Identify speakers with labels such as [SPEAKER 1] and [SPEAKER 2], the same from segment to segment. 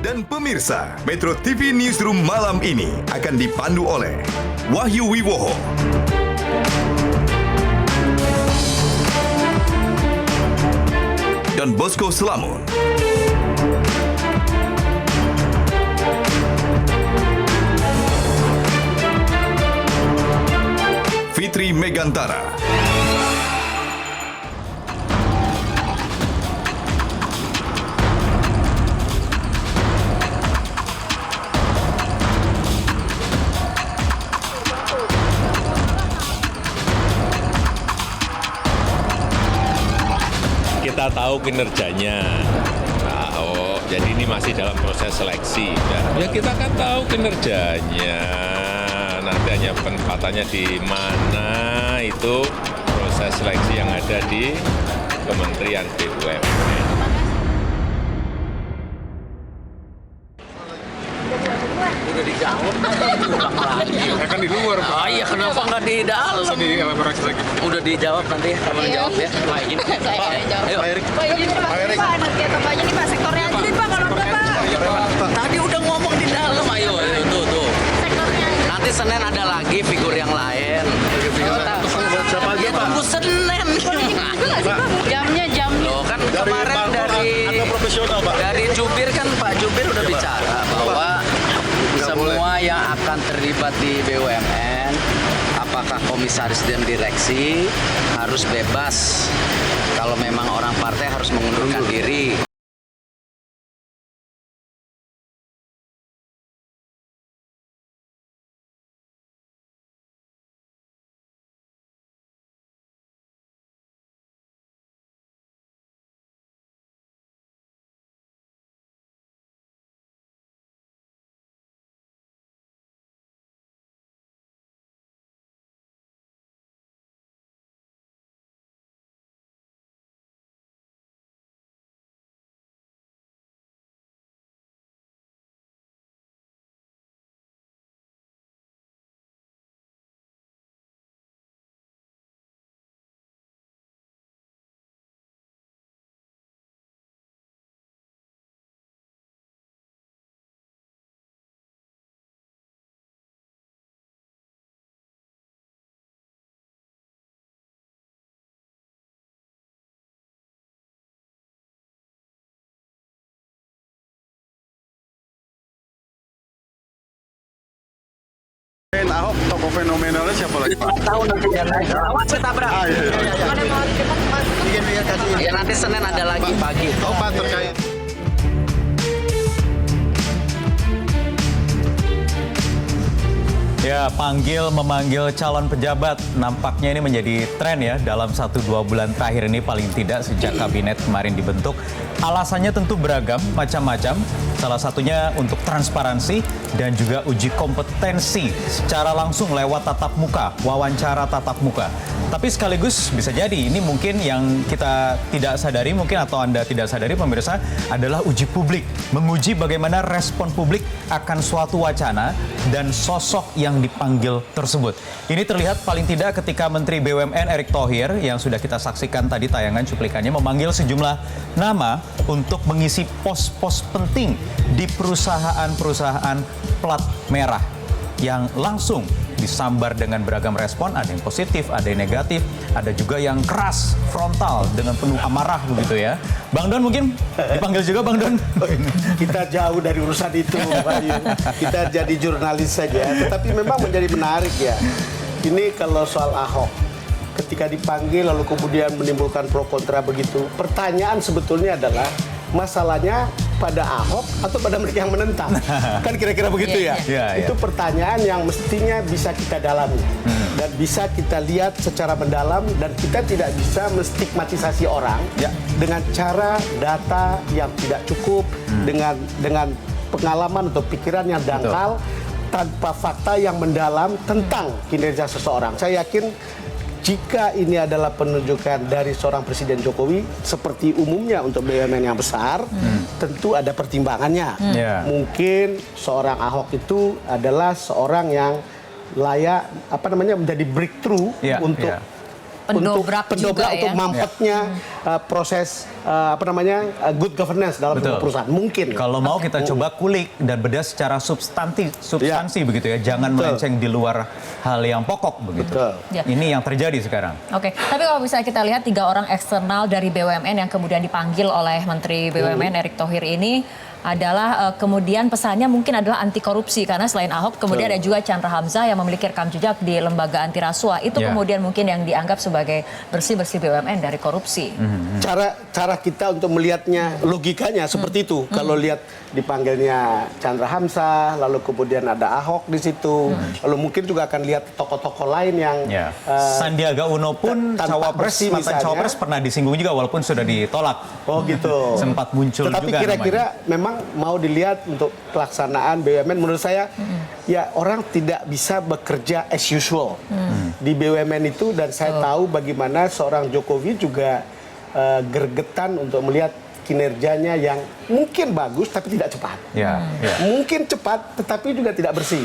[SPEAKER 1] Dan pemirsa, Metro TV Newsroom malam ini akan dipandu oleh Wahyu Wiwoho, Don Bosco Selamun, Fitri Megantara,
[SPEAKER 2] kita tahu kinerjanya. Oh, jadi ini masih dalam proses seleksi. Ya kita kan tahu kinerjanya. Nanti hanya penempatannya di mana itu proses seleksi yang ada di Kementerian BUMN.
[SPEAKER 3] Udah dijawab, ulang lagi.
[SPEAKER 4] Kan di luar, Pak.
[SPEAKER 3] Oh iya, kenapa nggak di dalam?
[SPEAKER 4] Bisa dielaborasi lagi.
[SPEAKER 3] Udah dijawab nanti, kamu jawab ya. Pak, ini
[SPEAKER 5] Saya jawab.
[SPEAKER 3] ayo.
[SPEAKER 4] Pak Erik.
[SPEAKER 5] Pak, ini Pak, nanti atau Pak, ini Pak, sektornya aja deh Pak, kalau enggak Pak.
[SPEAKER 3] Tadi udah ngomong di dalam, ayo, tuh.
[SPEAKER 5] Sektornya aja.
[SPEAKER 3] Nanti Senin ada lagi figur yang lain.
[SPEAKER 4] Siapa lagi,
[SPEAKER 3] Ya
[SPEAKER 4] Pak?
[SPEAKER 3] tunggu Senin.
[SPEAKER 5] Jamnya jam.
[SPEAKER 3] Loh kan kemarin dari
[SPEAKER 4] profesional, Pak.
[SPEAKER 3] dari Jubir kan Pak Jubir udah bicara bahwa semua yang akan terlibat di BUMN, apakah komisaris dan direksi harus bebas. Kalau memang orang partai harus mengundurkan diri.
[SPEAKER 4] Ahok, tokoh fenomenalnya siapa lagi, Pak?
[SPEAKER 3] Tahu nanti lihat aja. Awas ketabrak. Ya nanti Senin ada lagi pagi.
[SPEAKER 4] Oh, Pak, terkait.
[SPEAKER 6] Ya, memanggil calon pejabat nampaknya ini menjadi tren ya dalam 1-2 bulan terakhir ini, paling tidak sejak kabinet kemarin dibentuk. Alasannya tentu beragam, macam-macam. Salah satunya untuk transparansi dan juga uji kompetensi secara langsung lewat tatap muka, wawancara tatap muka. Tapi sekaligus bisa jadi ini mungkin yang kita tidak sadari mungkin atau Anda tidak sadari pemirsa adalah uji publik. Menguji bagaimana respon publik akan suatu wacana dan sosok yang dipanggil tersebut. Ini terlihat paling tidak ketika Menteri BUMN Erick Thohir yang sudah kita saksikan tadi tayangan cuplikannya memanggil sejumlah nama untuk mengisi pos-pos penting di perusahaan-perusahaan plat merah yang langsung disambar dengan beragam respon, ada yang positif, ada yang negatif, ada juga yang keras, frontal dengan penuh amarah begitu ya. Bang Don mungkin dipanggil juga Bang Don.
[SPEAKER 7] Kita jauh dari urusan itu, Pak Yu. Kita jadi jurnalis saja. Tetapi memang menjadi menarik ya. Ini kalau soal Ahok, ketika dipanggil lalu kemudian menimbulkan pro kontra begitu. Pertanyaan sebetulnya adalah masalahnya pada Ahok atau pada mereka yang menentang? Kan kira-kira begitu ya? Itu pertanyaan yang mestinya bisa kita dalami dan bisa kita lihat secara mendalam, dan kita tidak bisa menstigmatisasi orang dengan cara data yang tidak cukup, dengan pengalaman atau pikiran yang dangkal, tanpa fakta yang mendalam tentang kinerja seseorang. Saya yakin jika ini adalah penunjukan dari seorang Presiden Jokowi, seperti umumnya untuk BUMN yang besar, tentu ada pertimbangannya. Mungkin seorang Ahok itu adalah seorang yang layak menjadi breakthrough untuk
[SPEAKER 5] Pendobrak juga
[SPEAKER 7] untuk
[SPEAKER 5] ya.
[SPEAKER 7] mampetnya proses good governance dalam
[SPEAKER 6] Betul.
[SPEAKER 7] perusahaan. Mungkin.
[SPEAKER 6] Kalau mau kita coba kulik dan bedah secara substansi begitu ya, jangan
[SPEAKER 7] Betul.
[SPEAKER 6] melenceng di luar hal yang pokok begitu.
[SPEAKER 7] Betul.
[SPEAKER 5] Ya.
[SPEAKER 6] Ini yang terjadi sekarang.
[SPEAKER 5] Oke, tapi kalau misalnya kita lihat 3 orang eksternal dari BUMN yang kemudian dipanggil oleh Menteri BUMN Erick Thohir ini adalah kemudian pesannya mungkin adalah anti korupsi, karena selain Ahok kemudian ada juga Chandra Hamzah yang memiliki rekam jejak di lembaga anti rasuah. Itu
[SPEAKER 6] Ya.
[SPEAKER 5] kemudian mungkin yang dianggap sebagai bersih-bersih BUMN dari korupsi.
[SPEAKER 7] Cara kita untuk melihatnya logikanya seperti itu. Kalau lihat dipanggilnya Chandra Hamzah, lalu kemudian ada Ahok di situ, lalu mungkin juga akan lihat tokoh-tokoh lain yang
[SPEAKER 6] Ya. Sandiaga Uno pun
[SPEAKER 7] tanpa
[SPEAKER 6] cawapres,
[SPEAKER 7] bersih
[SPEAKER 6] mantan
[SPEAKER 7] misalnya.
[SPEAKER 6] cawapres pernah disinggung juga walaupun sudah ditolak.
[SPEAKER 7] Oh gitu.
[SPEAKER 6] Sempat muncul
[SPEAKER 7] Tetapi
[SPEAKER 6] juga
[SPEAKER 7] kira-kira memang mau dilihat untuk pelaksanaan BUMN, menurut saya ya orang tidak bisa bekerja as usual di BUMN itu, dan saya tahu bagaimana seorang Jokowi juga gergetan untuk melihat kinerjanya yang mungkin bagus tapi tidak cepat.
[SPEAKER 6] Ya, ya.
[SPEAKER 7] Mungkin cepat tetapi juga tidak bersih.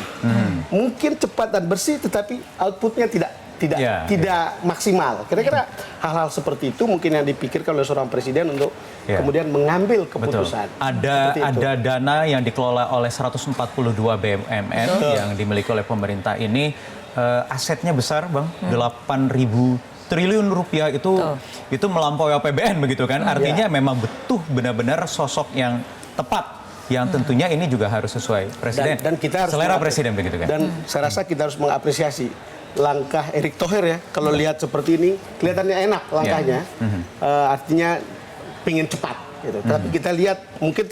[SPEAKER 7] Mungkin cepat dan bersih tetapi outputnya tidak maksimal. Kira-kira hal-hal seperti itu mungkin yang dipikirkan oleh seorang presiden untuk kemudian mengambil keputusan.
[SPEAKER 6] Ada dana yang dikelola oleh 142 BUMN yang dimiliki oleh pemerintah ini, asetnya besar, Bang. 8.000 triliun rupiah itu melampaui APBN begitu kan. Artinya memang betul benar-benar sosok yang tepat. Yang tentunya ini juga harus sesuai presiden.
[SPEAKER 7] Dan kita harus
[SPEAKER 6] selera presiden begitu kan.
[SPEAKER 7] Dan saya rasa kita harus mengapresiasi langkah Erick Thohir ya. Kalau lihat seperti ini kelihatannya enak langkahnya. Artinya pingin cepat gitu. Tapi kita lihat mungkin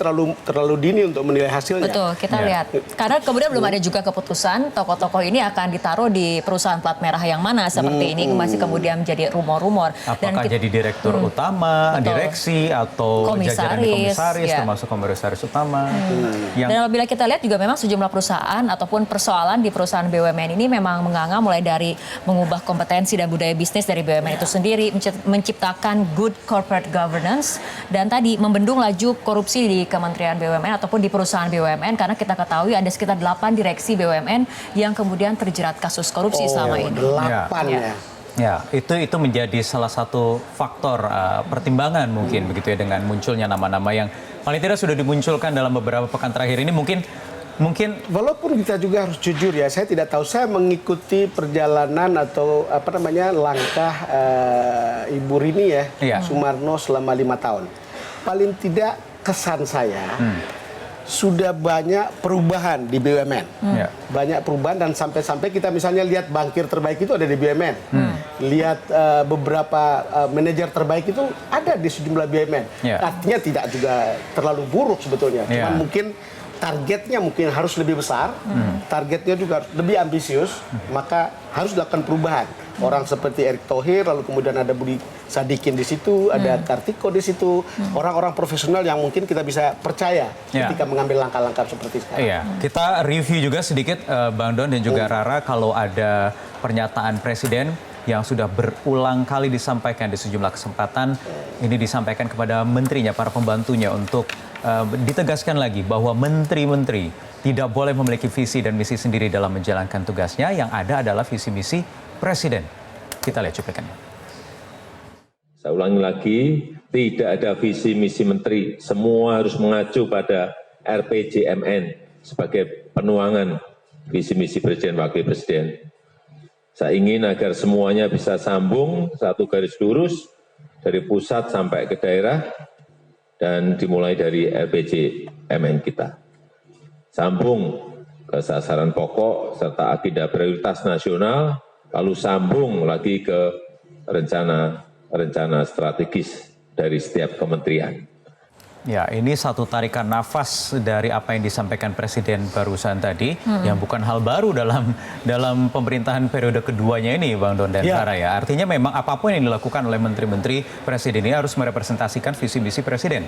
[SPEAKER 7] terlalu dini untuk menilai hasilnya.
[SPEAKER 5] Betul, kita lihat. Karena kemudian belum ada juga keputusan tokoh-tokoh ini akan ditaruh di perusahaan plat merah yang mana seperti ini, masih kemudian menjadi rumor-rumor.
[SPEAKER 6] Apakah jadi direktur utama, direksi, atau jajaran komisaris, termasuk komisaris utama.
[SPEAKER 5] Dan bila kita lihat juga memang sejumlah perusahaan ataupun persoalan di perusahaan BUMN ini memang menganga mulai dari mengubah kompetensi dan budaya bisnis dari BUMN itu sendiri, menciptakan good corporate governance, dan tadi membendung laju korupsi di Kementerian BUMN ataupun di perusahaan BUMN, karena kita ketahui ada sekitar 8 direksi BUMN yang kemudian terjerat kasus korupsi selama ini.
[SPEAKER 7] 8 ya.
[SPEAKER 6] Ya, itu menjadi salah satu faktor pertimbangan mungkin begitu ya, dengan munculnya nama-nama yang paling tidak sudah dimunculkan dalam beberapa pekan terakhir ini. Mungkin
[SPEAKER 7] walaupun kita juga harus jujur ya, saya tidak tahu, saya mengikuti perjalanan atau langkah Ibu Rini Sumarno selama 5 tahun. Paling tidak kesan saya sudah banyak perubahan di BUMN. Banyak perubahan, dan sampai-sampai kita misalnya lihat bankir terbaik itu ada di BUMN. Lihat beberapa manajer terbaik itu ada di sejumlah BUMN. Artinya tidak juga terlalu buruk sebetulnya. Cuman mungkin targetnya mungkin harus lebih besar, targetnya juga harus lebih ambisius, maka harus dilakukan perubahan. Orang seperti Erick Thohir, lalu kemudian ada Budi Sadikin di situ, ada Kartiko di situ, orang-orang profesional yang mungkin kita bisa percaya ketika mengambil langkah-langkah seperti sekarang.
[SPEAKER 6] Iya, kita review juga sedikit Bang Don dan juga Rara, kalau ada pernyataan presiden yang sudah berulang kali disampaikan di sejumlah kesempatan, ini disampaikan kepada menterinya, para pembantunya, untuk ditegaskan lagi bahwa menteri-menteri tidak boleh memiliki visi dan misi sendiri dalam menjalankan tugasnya, yang ada adalah visi misi presiden. Kita lihat cuplikannya.
[SPEAKER 8] Saya ulangi lagi, tidak ada visi misi menteri, semua harus mengacu pada RPJMN sebagai penuangan visi misi presiden wakil presiden. Saya ingin agar semuanya bisa sambung satu garis lurus dari pusat sampai ke daerah, dan dimulai dari RPJMN kita. Sambung ke sasaran pokok serta agenda prioritas nasional, lalu sambung lagi ke rencana strategis dari setiap kementerian.
[SPEAKER 6] Ya, ini satu tarikan nafas dari apa yang disampaikan Presiden barusan tadi, yang bukan hal baru dalam pemerintahan periode keduanya ini, Bang Don dan Sarah ya. Artinya memang apapun yang dilakukan oleh menteri-menteri Presiden ini harus merepresentasikan visi misi Presiden.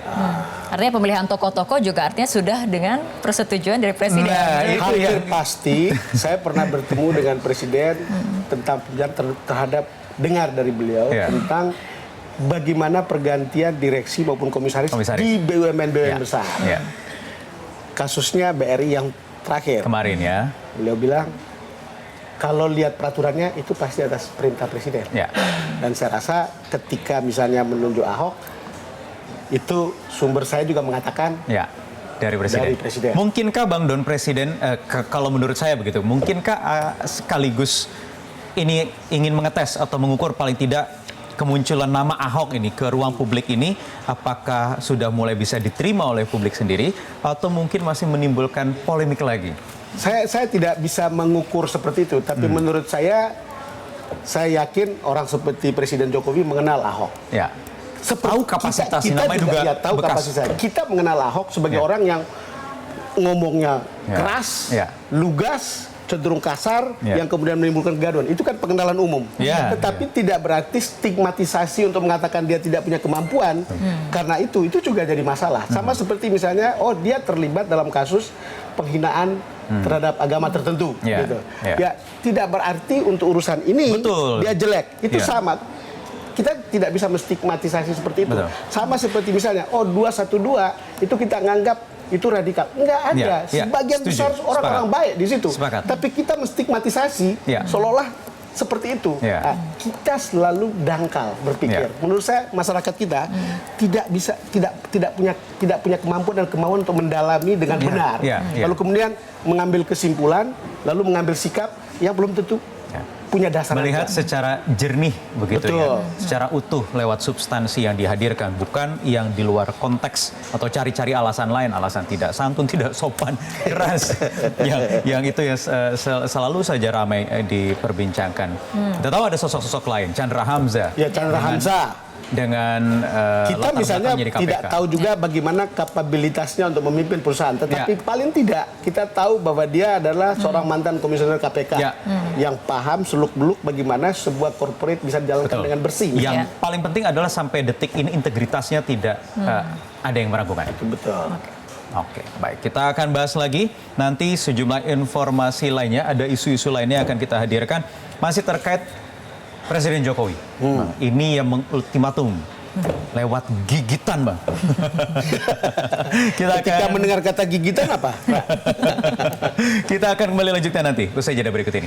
[SPEAKER 5] Artinya pemilihan tokoh-tokoh juga artinya sudah dengan persetujuan dari Presiden.
[SPEAKER 6] Nah, itu
[SPEAKER 7] hampir pasti saya pernah bertemu dengan Presiden tentang terhadap dengar dari beliau tentang bagaimana pergantian direksi maupun komisaris di BUMN-BUMN besar. Kasusnya BRI yang terakhir.
[SPEAKER 6] Kemarin ya.
[SPEAKER 7] Beliau bilang, Kalau lihat peraturannya itu pasti atas perintah presiden.
[SPEAKER 6] Ya.
[SPEAKER 7] Dan saya rasa ketika misalnya menunjuk Ahok, itu sumber saya juga mengatakan
[SPEAKER 6] Ya, dari presiden.
[SPEAKER 7] Dari presiden.
[SPEAKER 6] Mungkinkah Bang Don Presiden, kalau menurut saya begitu, mungkinkah sekaligus ini ingin mengetes atau mengukur paling tidak kemunculan nama Ahok ini ke ruang publik ini, apakah sudah mulai bisa diterima oleh publik sendiri, atau mungkin masih menimbulkan polemik lagi?
[SPEAKER 7] saya tidak bisa mengukur seperti itu, tapi menurut saya yakin orang seperti Presiden Jokowi mengenal Ahok.
[SPEAKER 6] Ya. Tahu kapasitas,
[SPEAKER 7] kita
[SPEAKER 6] namanya juga
[SPEAKER 7] ya, tahu
[SPEAKER 6] bekas.
[SPEAKER 7] kapasitas. Kita mengenal Ahok sebagai
[SPEAKER 6] Ya.
[SPEAKER 7] orang yang ngomongnya
[SPEAKER 6] Ya.
[SPEAKER 7] keras,
[SPEAKER 6] Ya.
[SPEAKER 7] lugas, cenderung kasar,
[SPEAKER 6] Ya.
[SPEAKER 7] yang kemudian menimbulkan kegaduhan. Itu kan pengenalan umum.
[SPEAKER 6] Ya,
[SPEAKER 7] Tetapi tidak berarti stigmatisasi untuk mengatakan dia tidak punya kemampuan. Karena itu juga jadi masalah. Sama seperti misalnya, oh dia terlibat dalam kasus penghinaan terhadap agama tertentu.
[SPEAKER 6] Ya.
[SPEAKER 7] Gitu.
[SPEAKER 6] Ya.
[SPEAKER 7] Ya, tidak berarti untuk urusan ini
[SPEAKER 6] Betul.
[SPEAKER 7] dia jelek. Itu
[SPEAKER 6] Ya.
[SPEAKER 7] sama. Kita tidak bisa menstigmatisasi seperti itu.
[SPEAKER 6] Betul.
[SPEAKER 7] Sama seperti misalnya, oh 212 itu kita nganggap itu radikal. Enggak ada.
[SPEAKER 6] Ya, ya.
[SPEAKER 7] Sebagian
[SPEAKER 6] Setuju.
[SPEAKER 7] besar orang-orang
[SPEAKER 6] Sepakat.
[SPEAKER 7] baik di situ.
[SPEAKER 6] Sepakat.
[SPEAKER 7] Tapi kita menstigmatisasi
[SPEAKER 6] Ya.
[SPEAKER 7] seolah-olah seperti itu.
[SPEAKER 6] Ya.
[SPEAKER 7] Nah, kita selalu dangkal berpikir.
[SPEAKER 6] Ya.
[SPEAKER 7] Menurut saya masyarakat kita tidak punya kemampuan dan kemauan untuk mendalami dengan
[SPEAKER 6] Ya.
[SPEAKER 7] benar.
[SPEAKER 6] Ya. Ya.
[SPEAKER 7] Lalu kemudian mengambil kesimpulan, lalu mengambil sikap yang belum tentu
[SPEAKER 6] Ya.
[SPEAKER 7] punya dasar.
[SPEAKER 6] Melihat secara jernih begitu
[SPEAKER 7] Betul.
[SPEAKER 6] ya, secara utuh lewat substansi yang dihadirkan, bukan yang di luar konteks atau cari-cari alasan lain, alasan tidak santun, tidak sopan, keras, yang itu ya selalu saja ramai diperbincangkan. Kita tahu ada sosok-sosok lain, Chandra Hamzah.
[SPEAKER 7] Ya, Chandra Hamzah.
[SPEAKER 6] Dengan
[SPEAKER 7] Kita
[SPEAKER 6] latar
[SPEAKER 7] misalnya
[SPEAKER 6] belakangnya di KPK.
[SPEAKER 7] tidak tahu juga bagaimana kapabilitasnya untuk memimpin perusahaan, tetapi
[SPEAKER 6] Ya.
[SPEAKER 7] paling tidak kita tahu bahwa dia adalah seorang mantan komisioner KPK
[SPEAKER 6] Ya.
[SPEAKER 7] yang paham seluk-beluk bagaimana sebuah corporate bisa dijalankan
[SPEAKER 6] Betul.
[SPEAKER 7] dengan bersih.
[SPEAKER 6] Yang
[SPEAKER 5] Ya.
[SPEAKER 6] paling penting adalah sampai detik ini integritasnya tidak ada yang meragukan.
[SPEAKER 7] Betul.
[SPEAKER 6] Oke, baik. Kita akan bahas lagi nanti sejumlah informasi lainnya, ada isu-isu lainnya akan kita hadirkan masih terkait Presiden Jokowi. Nah, ini yang mengultimatum lewat gigitan, Bang.
[SPEAKER 7] Ketika mendengar kata gigitan apa?
[SPEAKER 6] Kita akan kembali lanjutkan nanti usai jeda berikut ini.